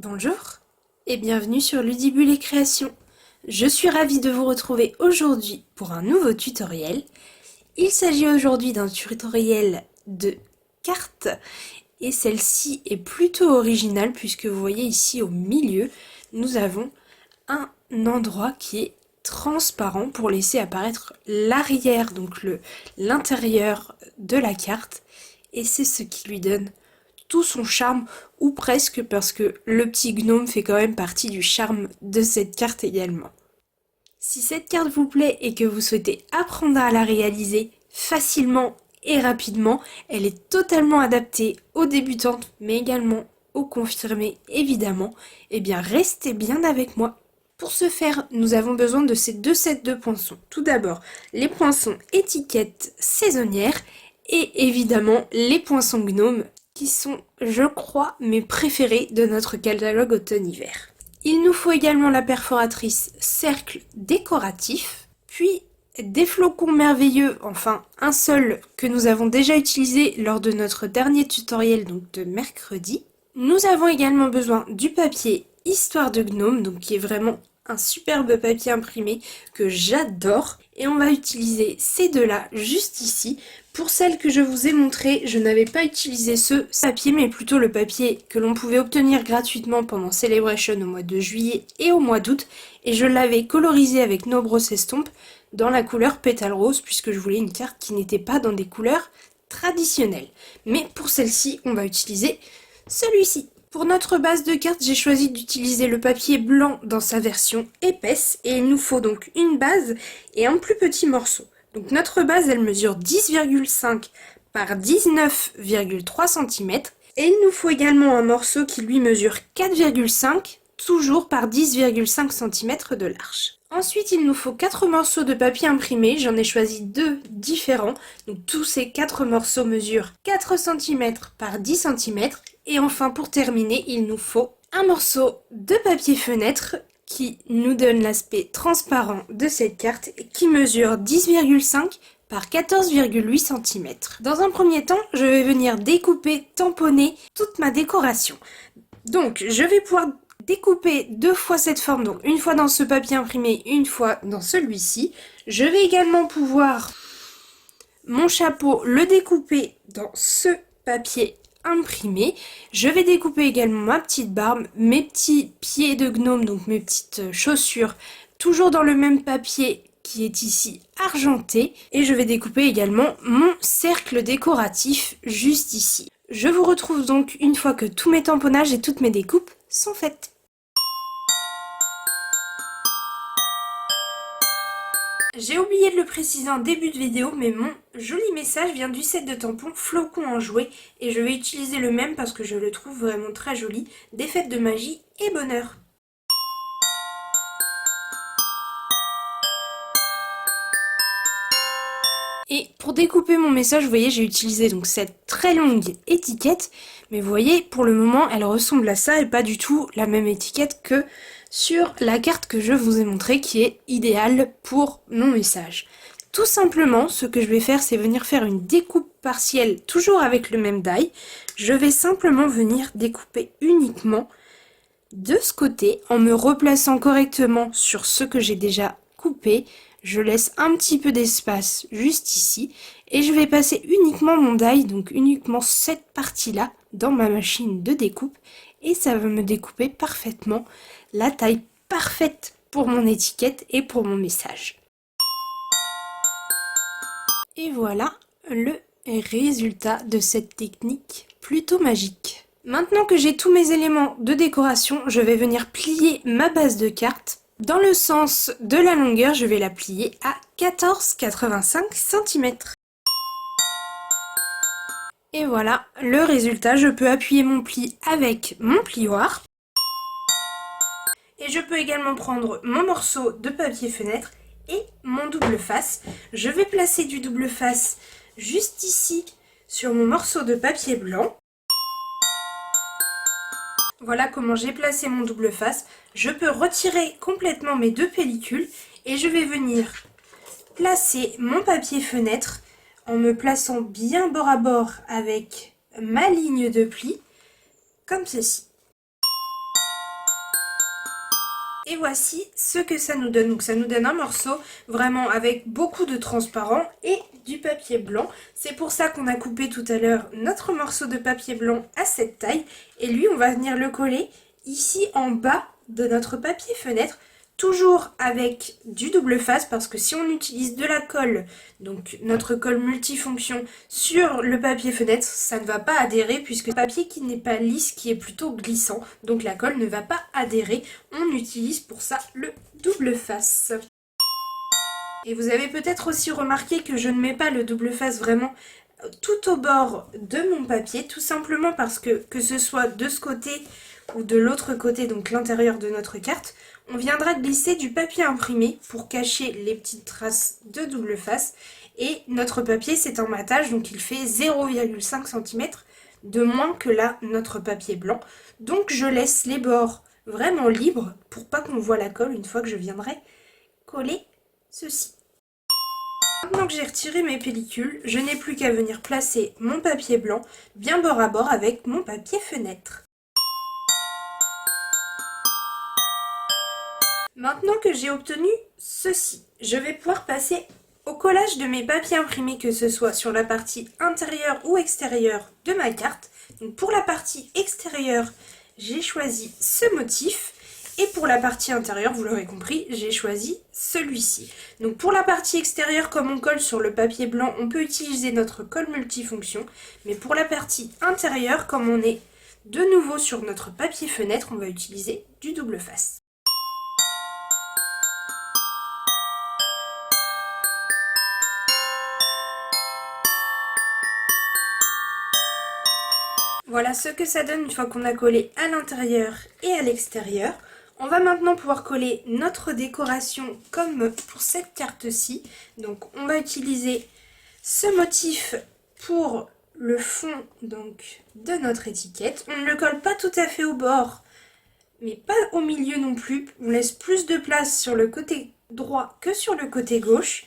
Bonjour et bienvenue sur Ludibule et Création. Je suis ravie de vous retrouver aujourd'hui pour un nouveau tutoriel. Il s'agit aujourd'hui d'un tutoriel de cartes et celle-ci est plutôt originale puisque vous voyez ici au milieu, nous avons un endroit qui est transparent pour laisser apparaître l'arrière, donc l'intérieur de la carte, et c'est ce qui lui donne tout son charme, ou presque, parce que le petit gnome fait quand même partie du charme de cette carte également. Si cette carte vous plaît et que vous souhaitez apprendre à la réaliser facilement et rapidement, elle est totalement adaptée aux débutantes, mais également aux confirmés évidemment. Eh bien restez bien avec moi. Pour ce faire, nous avons besoin de ces deux sets de poinçons. Tout d'abord, les poinçons étiquettes saisonnières et évidemment les poinçons gnomes qui sont, je crois, mes préférés de notre catalogue automne-hiver. Il nous faut également la perforatrice cercle décoratif, puis des flocons merveilleux, enfin un seul que nous avons déjà utilisé lors de notre dernier tutoriel, donc de mercredi. Nous avons également besoin du papier Histoire de Gnome, donc qui est vraiment un superbe papier imprimé que j'adore. Et on va utiliser ces deux-là juste ici. Pour celle que je vous ai montré, je n'avais pas utilisé ce papier, mais plutôt le papier que l'on pouvait obtenir gratuitement pendant Celebration au mois de juillet et au mois d'août. Et je l'avais colorisé avec nos brosses estampes dans la couleur pétale rose, puisque je voulais une carte qui n'était pas dans des couleurs traditionnelles. Mais pour celle-ci, on va utiliser celui-ci. Pour notre base de carte, j'ai choisi d'utiliser le papier blanc dans sa version épaisse et il nous faut donc une base et un plus petit morceau. Donc notre base, elle mesure 10,5 par 19,3 cm et il nous faut également un morceau qui lui mesure 4,5 toujours par 10,5 cm de large. Ensuite, il nous faut 4 morceaux de papier imprimé, j'en ai choisi 2 différents. Donc tous ces 4 morceaux mesurent 4 cm par 10 cm. Et enfin, pour terminer, il nous faut un morceau de papier fenêtre qui nous donne l'aspect transparent de cette carte et qui mesure 10,5 par 14,8 cm. Dans un premier temps, je vais venir découper, tamponner toute ma décoration. Donc, je vais pouvoir découper deux fois cette forme, donc une fois dans ce papier imprimé, une fois dans celui-ci. Je vais également pouvoir, mon chapeau, le découper dans ce papier imprimé. Je vais découper également ma petite barbe, mes petits pieds de gnome, donc mes petites chaussures, toujours dans le même papier qui est ici argenté. Et je vais découper également mon cercle décoratif juste ici. Je vous retrouve donc une fois que tous mes tamponnages et toutes mes découpes sont faites. J'ai oublié de le préciser en début de vidéo, mais mon joli message vient du set de tampons Flocons en jouet et je vais utiliser le même parce que je le trouve vraiment très joli, des fêtes de magie et bonheur. Et pour découper mon message, vous voyez, j'ai utilisé donc cette très longue étiquette, mais vous voyez, pour le moment, elle ressemble à ça et pas du tout la même étiquette que sur la carte que je vous ai montrée qui est idéale pour mon message. Tout simplement, ce que je vais faire, c'est venir faire une découpe partielle, toujours avec le même die. Je vais simplement venir découper uniquement de ce côté en me replaçant correctement sur ce que j'ai déjà coupé. Je laisse un petit peu d'espace juste ici et je vais passer uniquement mon die, donc uniquement cette partie-là dans ma machine de découpe et ça va me découper parfaitement la taille parfaite pour mon étiquette et pour mon message. Et voilà le résultat de cette technique plutôt magique. Maintenant que j'ai tous mes éléments de décoration, je vais venir plier ma base de carte. Dans le sens de la longueur, je vais la plier à 14,85 cm. Et voilà le résultat. Je peux appuyer mon pli avec mon plioir. Et je peux également prendre mon morceau de papier fenêtre et mon double face. Je vais placer du double face juste ici sur mon morceau de papier blanc. Voilà comment j'ai placé mon double face. Je peux retirer complètement mes deux pellicules et je vais venir placer mon papier fenêtre en me plaçant bien bord à bord avec ma ligne de pli, comme ceci. Et voici ce que ça nous donne. Donc ça nous donne un morceau vraiment avec beaucoup de transparent et du papier blanc. C'est pour ça qu'on a coupé tout à l'heure notre morceau de papier blanc à cette taille. Et lui, on va venir le coller ici en bas de notre papier fenêtre. Toujours avec du double face parce que si on utilise de la colle, donc notre colle multifonction sur le papier fenêtre, ça ne va pas adhérer puisque le papier qui n'est pas lisse, qui est plutôt glissant, donc la colle ne va pas adhérer. On utilise pour ça le double face. Et vous avez peut-être aussi remarqué que je ne mets pas le double face vraiment tout au bord de mon papier, tout simplement parce que ce soit de ce côté ou de l'autre côté, donc l'intérieur de notre carte, on viendra glisser du papier imprimé pour cacher les petites traces de double face. Et notre papier, c'est en matage, donc il fait 0,5 cm de moins que là, notre papier blanc. Donc je laisse les bords vraiment libres pour pas qu'on voit la colle une fois que je viendrai coller ceci. Maintenant que j'ai retiré mes pellicules, je n'ai plus qu'à venir placer mon papier blanc bien bord à bord avec mon papier fenêtre. Maintenant que j'ai obtenu ceci, je vais pouvoir passer au collage de mes papiers imprimés, que ce soit sur la partie intérieure ou extérieure de ma carte. Donc pour la partie extérieure, j'ai choisi ce motif. Et pour la partie intérieure, vous l'aurez compris, j'ai choisi celui-ci. Donc pour la partie extérieure, comme on colle sur le papier blanc, on peut utiliser notre colle multifonction. Mais pour la partie intérieure, comme on est de nouveau sur notre papier fenêtre, on va utiliser du double face. Voilà ce que ça donne une fois qu'on a collé à l'intérieur et à l'extérieur. On va maintenant pouvoir coller notre décoration comme pour cette carte-ci. Donc on va utiliser ce motif pour le fond donc, de notre étiquette. On ne le colle pas tout à fait au bord, mais pas au milieu non plus. On laisse plus de place sur le côté droit que sur le côté gauche.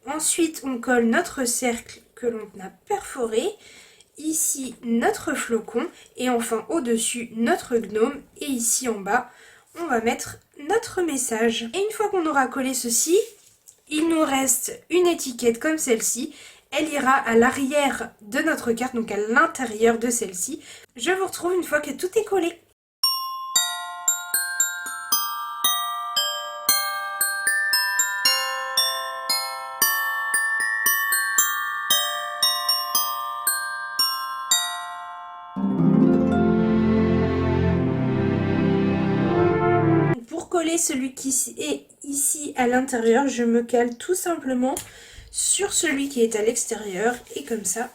Ensuite on colle notre cercle que l'on a perforé. Ici notre flocon et enfin au-dessus notre gnome et ici en bas on va mettre notre message. Et une fois qu'on aura collé ceci, il nous reste une étiquette comme celle-ci. Elle ira à l'arrière de notre carte, donc à l'intérieur de celle-ci. Je vous retrouve une fois que tout est collé. Pour coller celui qui est ici à l'intérieur, je me cale tout simplement sur celui qui est à l'extérieur et comme ça,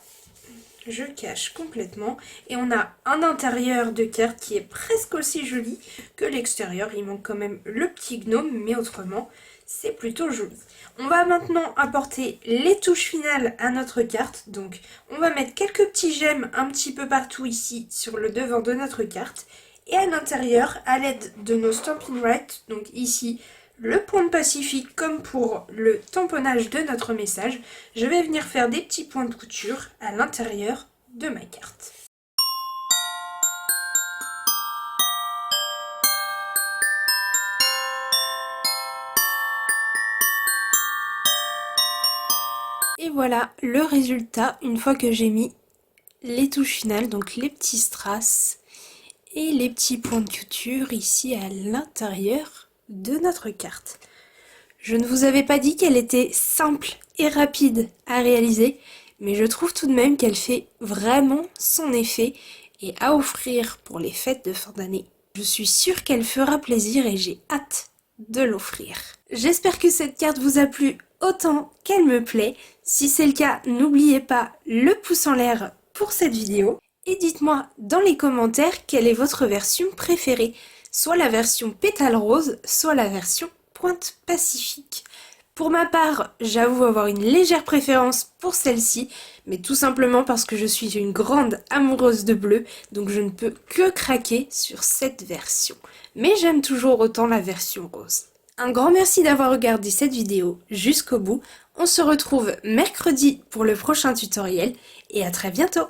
je cache complètement. Et on a un intérieur de carte qui est presque aussi joli que l'extérieur. Il manque quand même le petit gnome, mais autrement, c'est plutôt joli. On va maintenant apporter les touches finales à notre carte. Donc, on va mettre quelques petits gemmes un petit peu partout ici sur le devant de notre carte. Et à l'intérieur, à l'aide de nos Stampin' Right, donc ici, le point de Pacifique comme pour le tamponnage de notre message, je vais venir faire des petits points de couture à l'intérieur de ma carte. Et voilà le résultat une fois que j'ai mis les touches finales, donc les petits strass et les petits points de couture ici à l'intérieur de notre carte. Je ne vous avais pas dit qu'elle était simple et rapide à réaliser, mais je trouve tout de même qu'elle fait vraiment son effet et à offrir pour les fêtes de fin d'année. Je suis sûre qu'elle fera plaisir et j'ai hâte de l'offrir. J'espère que cette carte vous a plu autant qu'elle me plaît. Si c'est le cas, n'oubliez pas le pouce en l'air pour cette vidéo. Et dites-moi dans les commentaires quelle est votre version préférée, soit la version pétale rose, soit la version pointe pacifique. Pour ma part, j'avoue avoir une légère préférence pour celle-ci, mais tout simplement parce que je suis une grande amoureuse de bleu, donc je ne peux que craquer sur cette version. Mais j'aime toujours autant la version rose. Un grand merci d'avoir regardé cette vidéo jusqu'au bout. On se retrouve mercredi pour le prochain tutoriel et à très bientôt.